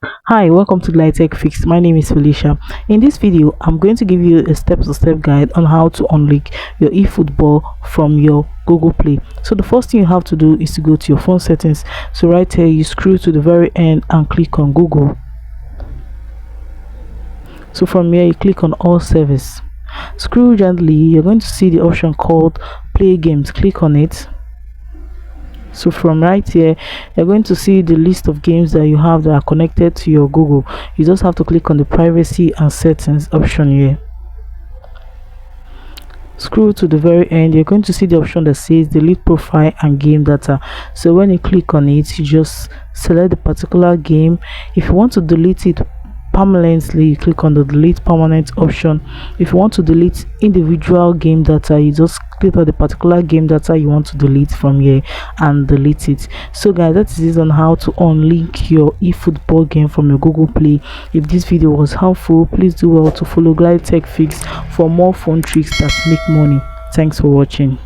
Hi, welcome to Glide Tech Fix. My name is Felicia. In this video, I'm going to give you a step-to-step guide on how to unlink your eFootball from your Google Play. So the first thing you have to do is to go to your phone settings. So right here, you scroll to the very end and click on Google. So from here, you click on All Service. Scroll gently, you're going to see the option called Play Games. Click on it. So from right here, you're going to see the list of games that you have that are connected to your Google. You just have to click on the privacy and settings option here. Scroll to the very end, you're going to see the option that says delete profile and game data. So when you click on it, you just select the particular game. If you want to delete it permanently, you click on the delete permanent option. If you want to delete individual game data, you just click on the particular game data you want to delete from here and delete it. So guys, that is it on how to unlink your eFootball game from your Google Play. If this video was helpful, please do well to follow Glide Tech Fix for more phone tricks that make money. Thanks for watching.